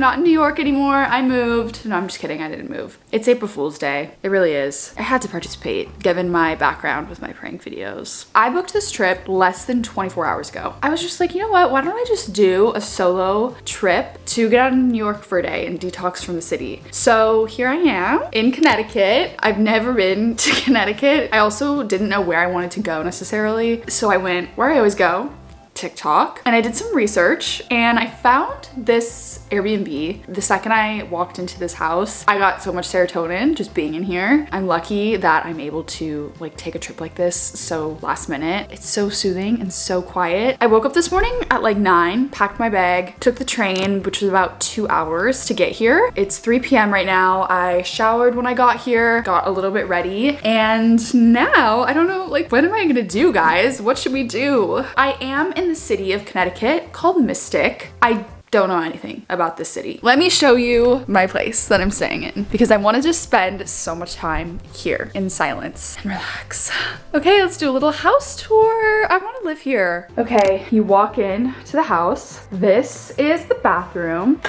not in New York anymore. I moved. No, I'm just kidding. I didn't move. It's April Fool's Day. It really is. I had to participate given my background with my prank videos. I booked this trip less than 24 hours ago. I was just like, you know what? Why don't I just do a solo trip to get out of New York for a day and detox from the city? So here I am in Connecticut. I've never been to Connecticut. I also didn't know where I wanted to go necessarily. So I went where I always go, TikTok, and I did some research and I found this Airbnb. The second I walked into this house, I got so much serotonin just being in here. I'm lucky that I'm able to like take a trip like this so last minute. It's so soothing and so quiet. I woke up this morning at like 9, packed my bag, took the train, which was about 2 hours to get here. It's 3 p.m. right now. I showered when I got here, got a little bit ready, and now I don't know, like, what am I gonna do, guys? What should we do? I am in the city of Connecticut called Mystic. I don't know anything about this city. Let me show you my place that I'm staying in because I want to just spend so much time here in silence and relax. Okay, let's do a little house tour. I want to live here. Okay, you walk in to the house. This is the bathroom.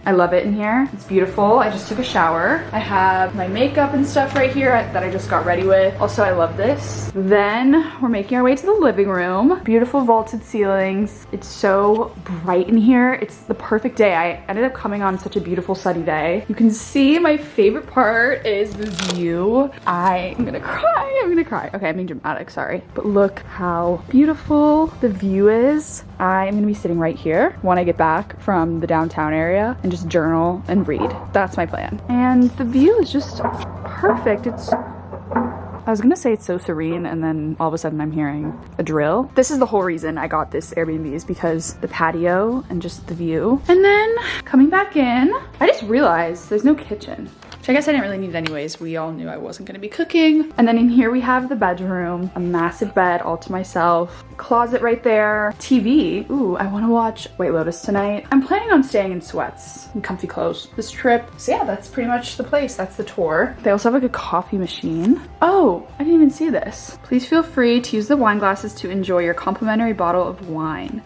I love it in here. It's beautiful. I just took a shower. I have my makeup and stuff right here that I just got ready with. Also, I love this. Then we're making our way to the living room. Beautiful vaulted ceilings. It's so bright in here. It's the perfect day. I ended up coming on such a beautiful sunny day. You can see my favorite part is the view. I'm gonna cry. I'm gonna cry. Okay, I'm being dramatic, sorry. But look how beautiful the view is. I'm gonna be sitting right here when I get back from the downtown area and just journal and read. That's my plan. And the view is just perfect. I was gonna say it's so serene, and then all of a sudden I'm hearing a drill. This is the whole reason I got this Airbnb, is because the patio and just the view. And then coming back in, I just realized there's no kitchen. Which I guess I didn't really need it anyways. We all knew I wasn't gonna be cooking. And then in here we have the bedroom, a massive bed all to myself, closet right there, TV. Ooh, I wanna watch White Lotus tonight. I'm planning on staying in sweats and comfy clothes this trip. So yeah, that's pretty much the place. That's the tour. They also have like a coffee machine. Oh, I didn't even see this. Please feel free to use the wine glasses to enjoy your complimentary bottle of wine.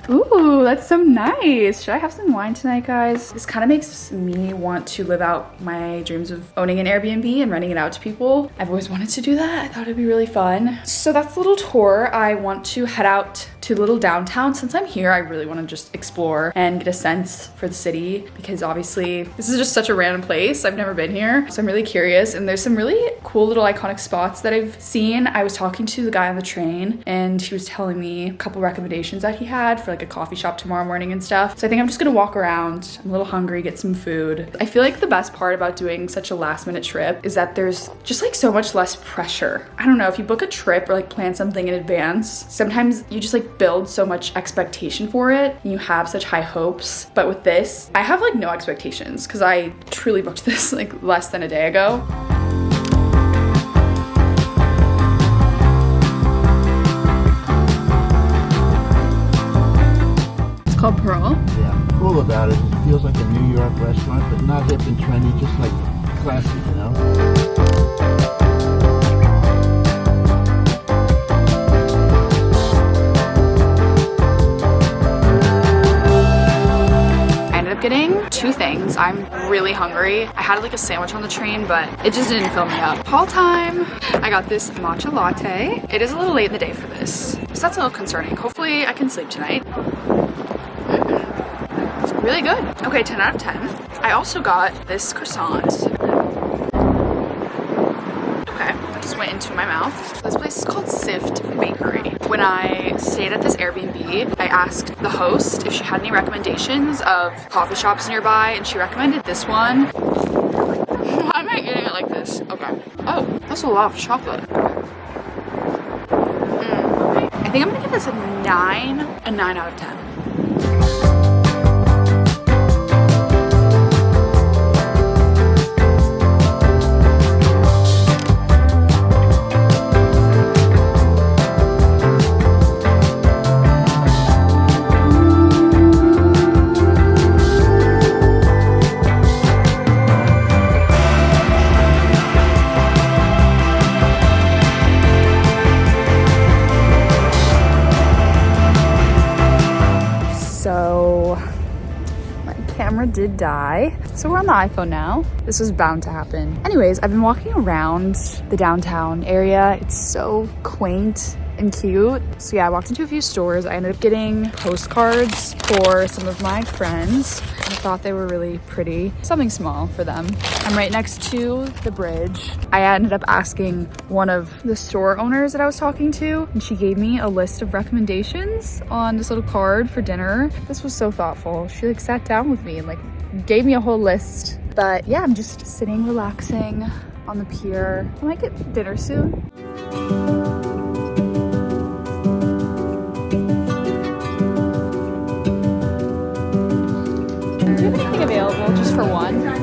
Ooh, that's so nice. Should I have some wine tonight, guys? This kind of makes me want to live out my dreams of owning an Airbnb and renting it out to people. I've always wanted to do that. I thought it'd be really fun. So that's the little tour. I want to head out to the little downtown. Since I'm here, I really want to just explore and get a sense for the city, because obviously this is just such a random place. I've never been here, so I'm really curious. And there's some really cool little iconic spots that I've seen. I was talking to the guy on the train and he was telling me a couple recommendations that he had for like a coffee shop tomorrow morning and stuff. So I think I'm just gonna walk around. I'm a little hungry, get some food. I feel like the best part about doing such a last minute trip is that there's just like so much less pressure. I don't know, if you book a trip or like plan something in advance, sometimes you just like build so much expectation for it and you have such high hopes. But with this, I have like no expectations because I truly booked this like less than a day ago. It's called Pearl. Yeah, cool about it. It feels like a New York restaurant, but not hip and trendy, just like classic, you know? Getting two things. I'm really hungry. I had like a sandwich on the train, but it just didn't fill me up. Haul time. I got this matcha latte. It is a little late in the day for this, so that's a little concerning. Hopefully I can sleep tonight. Really good. Okay, 10 out of 10. I also got this croissant. Okay, that just went into my mouth. This place is called Sift Bakery. When I stayed at this Airbnb, I asked the host if she had any recommendations of coffee shops nearby, and she recommended this one. Why am I eating it like this? Okay. Oh, that's a lot of chocolate. I think I'm gonna give this a 9 out of 10. camera did die. So we're on the iPhone now. This was bound to happen. Anyways, I've been walking around the downtown area. It's so quaint and cute. So yeah, I walked into a few stores. I ended up getting postcards for some of my friends. I thought they were really pretty. Something small for them. I'm right next to the bridge. I ended up asking one of the store owners that I was talking to, and she gave me a list of recommendations on this little card for dinner. This was so thoughtful. She like sat down with me and like gave me a whole list. But yeah, I'm just sitting, relaxing on the pier. I might get dinner soon. Do you have anything available just for one?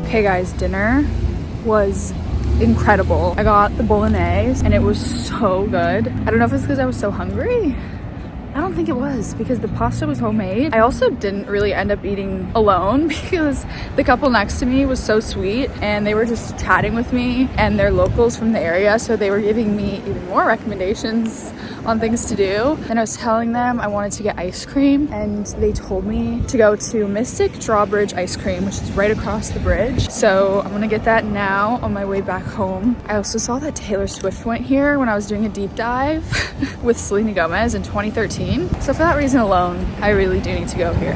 Okay guys, dinner was incredible. I got the bolognese and it was so good. I don't know if it's because I was so hungry. I don't think it was, because the pasta was homemade. I also didn't really end up eating alone because the couple next to me was so sweet and they were just chatting with me, and they're locals from the area, so they were giving me even more recommendations on things to do. And I was telling them I wanted to get ice cream, and they told me to go to Mystic Drawbridge Ice Cream, which is right across the bridge. So I'm gonna get that now on my way back home. I also saw that Taylor Swift went here when I was doing a deep dive with Selena Gomez in 2013. So for that reason alone, I really do need to go here.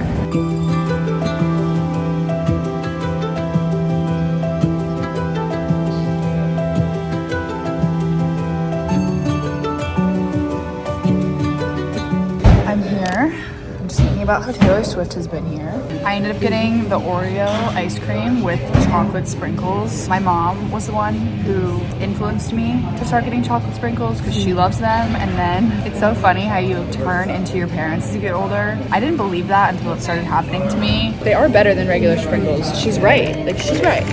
I'm here. I'm just thinking about how Taylor Swift has been here. I ended up getting the Oreo ice cream with chocolate sprinkles. My mom was the one who influenced me to start getting chocolate sprinkles because she loves them. And then it's so funny how you turn into your parents as you get older. I didn't believe that until it started happening to me. They are better than regular sprinkles. She's right. Like, she's right.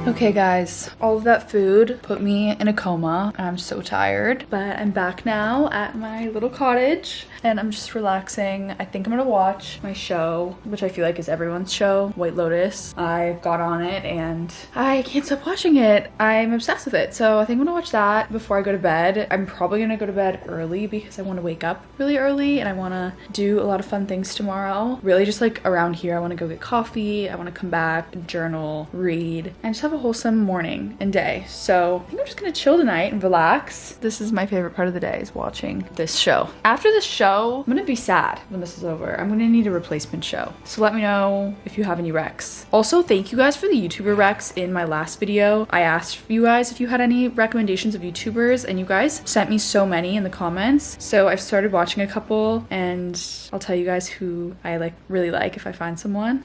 Okay guys, all of that food put me in a coma. I'm so tired, but I'm back now at my little cottage and I'm just relaxing. I think I'm gonna watch my show, which I feel like is everyone's show, White Lotus. I got on it and I can't stop watching it. I'm obsessed with it. So I think I'm gonna watch that before I go to bed. I'm probably gonna go to bed early because I wanna wake up really early and I wanna do a lot of fun things tomorrow. Really just like around here, I wanna go get coffee. I wanna come back, journal, read, and just have a wholesome morning and day. So I think I'm just gonna chill tonight and relax. This is my favorite part of the day, is watching this show. After this show, I'm gonna be sad when this is over. I'm gonna need a replacement show. So let me know if you have any recs. Also, thank you guys for the YouTuber recs in my last video. I asked you guys if you had any recommendations of YouTubers and you guys sent me so many in the comments. So I've started watching a couple and I'll tell you guys who I really like if I find someone.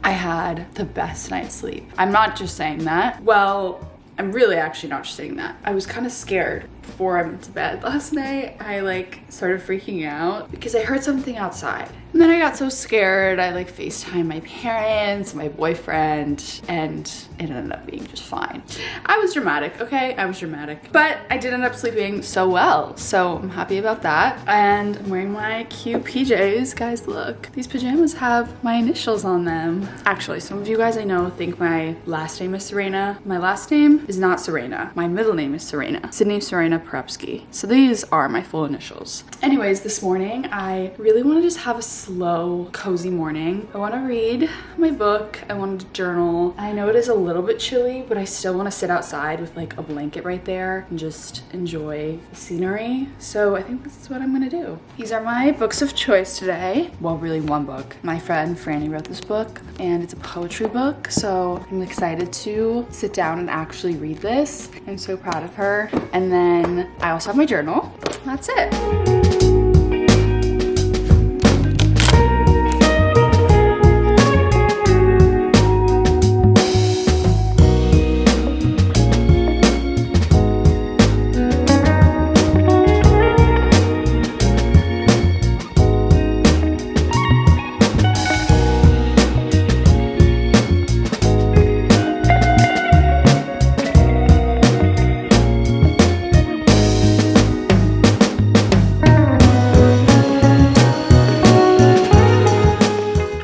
I had the best night's sleep. I'm not just saying that. Well, I'm really actually not just saying that. I was kind of scared before I went to bed last night. I started freaking out because I heard something outside. And then I got so scared, I FaceTimed my parents, my boyfriend, and it ended up being just fine. I was dramatic, okay? I was dramatic. But I did end up sleeping so well, so I'm happy about that. And I'm wearing my cute PJs. Guys, look. These pajamas have my initials on them. Actually, some of you guys I know think my last name is Serena. My last name is not Serena. My middle name is Serena. Sydney Serena Prepsky. So these are my full initials. Anyways, this morning I really want to just have a slow, cozy morning. I want to read my book. I want to journal. I know it is a little bit chilly, but I still want to sit outside with like a blanket right there and just enjoy the scenery. So I think this is what I'm gonna do. These are my books of choice today. Well, really one book. My friend Franny wrote this book and it's a poetry book. So I'm excited to sit down and actually read this. I'm so proud of her. And then I also have my journal. That's it.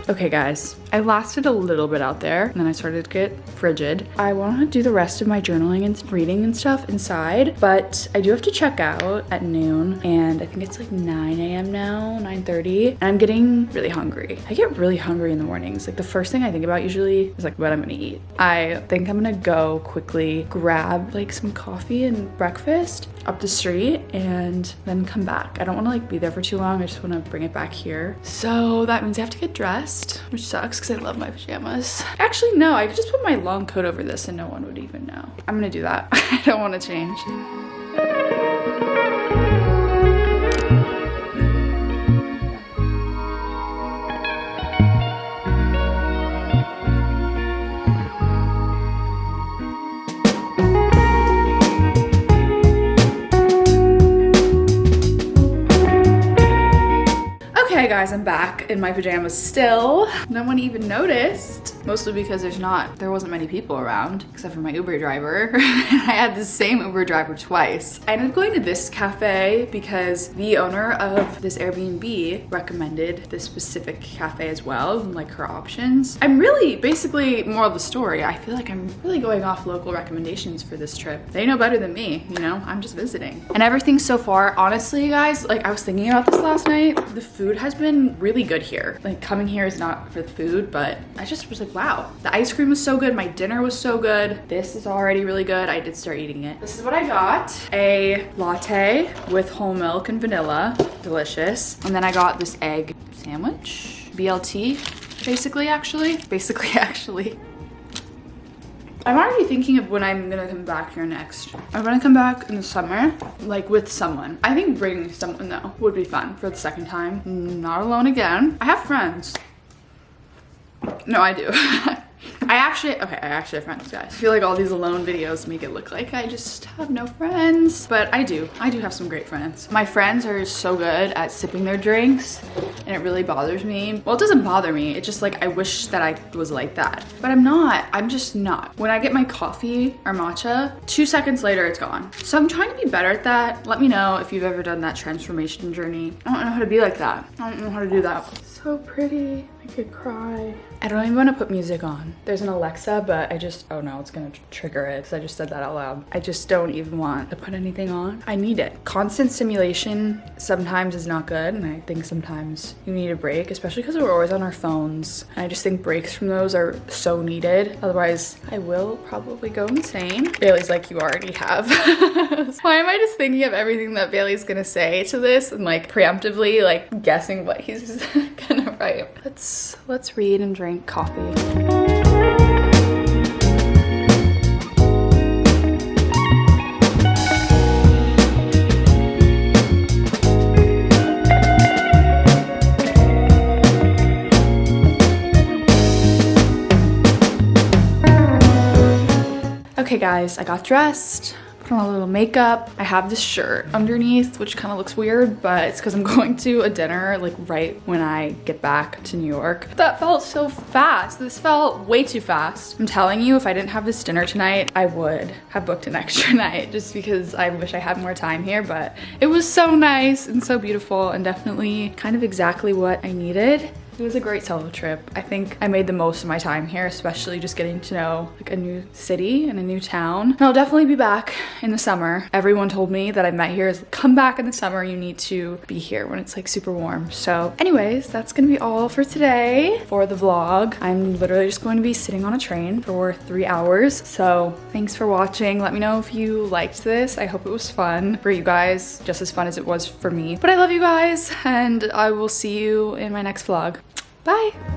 Okay guys, I lasted a little bit out there and then I started to get frigid. I want to do the rest of my journaling and reading and stuff inside, but I do have to check out at noon and I think it's like 9 a.m. now, 9:30, and I'm getting really hungry. I get really hungry in the mornings. Like the first thing I think about usually is like what I'm gonna eat. I think I'm gonna go quickly grab like some coffee and breakfast up the street and then come back. I don't want to like be there for too long. I just want to bring it back here. So that means I have to get dressed, which sucks because I love my pajamas. Actually, no, I could just put my long coat over this and no one would even know. I'm gonna do that. I don't want to change. Okay guys, I'm back in my pajamas still. No one even noticed. Mostly because there wasn't many people around except for my Uber driver. I had the same Uber driver twice. I ended up going to this cafe because the owner of this Airbnb recommended this specific cafe as well, and like her options. I'm really, basically, moral of the story, I feel like I'm really going off local recommendations for this trip. They know better than me, you know? I'm just visiting. And everything so far, honestly guys, like I was thinking about this last night, the food has been really good here. Like coming here is not for the food, but I just was like, wow, the ice cream was so good. My dinner was so good. This is already really good. I did start eating it. This is what I got. A latte with whole milk and vanilla. Delicious. And then I got this egg sandwich. BLT, basically, actually. I'm already thinking of when I'm gonna come back here next. I'm gonna come back in the summer, like with someone. I think bringing someone though would be fun for the second time. Not alone again. I have friends. No, I do. I actually have friends, guys. I feel like all these alone videos make it look like I just have no friends, but I do have some great friends. My friends are so good at sipping their drinks and it really bothers me. Well, it doesn't bother me. It's just like, I wish that I was like that, but I'm not. I'm just not. When I get my coffee or matcha, 2 seconds later, it's gone. So I'm trying to be better at that. Let me know if you've ever done that transformation journey. I don't know how to be like that. I don't know how to do that. So pretty. I could cry. I don't even want to put music on. There's an Alexa, but oh no, it's gonna trigger it because I just said that out loud. I just don't even want to put anything on. I need it. Constant stimulation sometimes is not good, and I think sometimes you need a break, especially because we're always on our phones. And I just think breaks from those are so needed. Otherwise, I will probably go insane. Bailey's like, you already have. Why am I just thinking of everything that Bailey's gonna say to this and like preemptively like guessing what he's gonna write? Let's read and drink coffee. Okay guys, I got dressed. Put on a little makeup. I have this shirt underneath, which kind of looks weird, but it's because I'm going to a dinner like right when I get back to New York. That felt so fast. This felt way too fast. I'm telling you, if I didn't have this dinner tonight, I would have booked an extra night just because I wish I had more time here, but it was so nice and so beautiful and definitely kind of exactly what I needed. It was a great solo trip. I think I made the most of my time here, especially just getting to know like a new city and a new town. And I'll definitely be back in the summer. Everyone told me that I met here is come back in the summer. You need to be here when it's like super warm. So anyways, that's gonna be all for today for the vlog. I'm literally just going to be sitting on a train for 3 hours. So thanks for watching. Let me know if you liked this. I hope it was fun for you guys, just as fun as it was for me. But I love you guys, and I will see you in my next vlog. Bye.